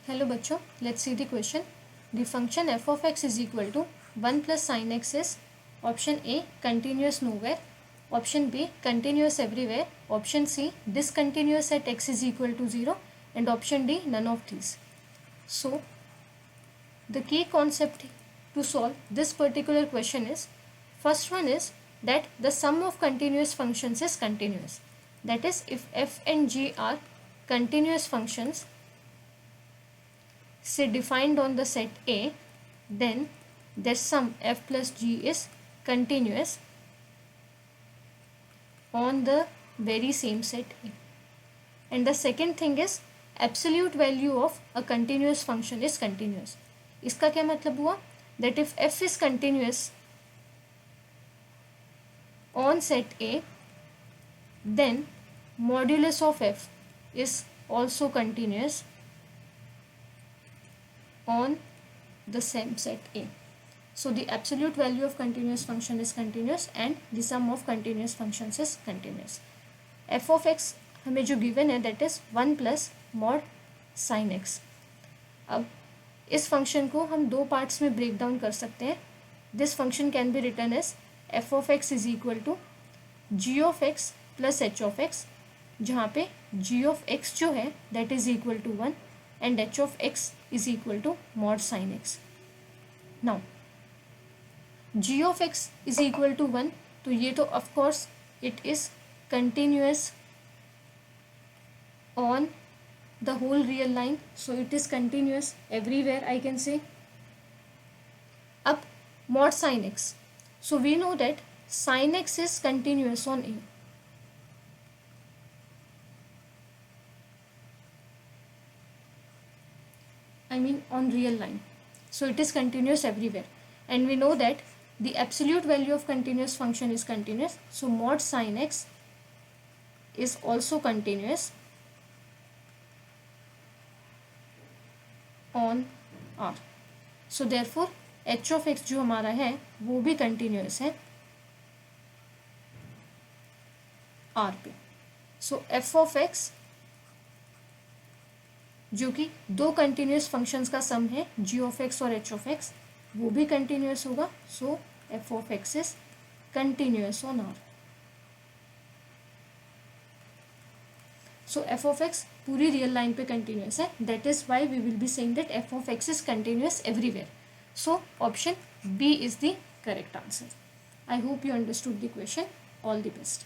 Hello बच्चों, let's see the question. The function f of x is equal to 1 plus sine x is option a continuous nowhere, option b continuous everywhere, option c discontinuous at x is equal to 0 and option D none of these. So the key concept to solve this particular question is, first one is that the sum of continuous functions is continuous. That is, if f and g are continuous functions say defined on the set A, then their sum f plus g is continuous on the very same set A. And the second thing is absolute value of a continuous function is continuous. इसका क्या मतलब हुआ? That if f is continuous on set A, then modulus of f is also continuous on the same set A. So the absolute value of continuous function is continuous and the sum of continuous functions is continuous. f of x हमें जो given है that is 1 plus mod sin x. अब इस function को हम दो parts में break down कर सकते हैं. This function can be written as f of x is equal to g of x plus h of x, जहाँ पे g of x जो है that is equal to 1 and h of x is equal to mod sin x. Now g of x is equal to 1, तो ये तो of course it is continuous on the whole real line, so it is continuous everywhere I can say. Up mod sin x, so we know that sin x is continuous on A. I mean on real line, so it is continuous everywhere, and we know that the absolute value of continuous function is continuous, so mod sin x is also continuous on R. So therefore h of x जो हमारा है वो भी continuous है R पे. So f of x जो कि दो कंटिन्यूस फंक्शंस का सम है g of x और h of x, वो भी कंटिन्यूस होगा. So f of x is continuous on R. So f of x पूरी रियल लाइन पे कंटिन्यूस है. That is why we will be saying that f of x is continuous everywhere. So option B is the correct answer. I hope you understood the question. All the best.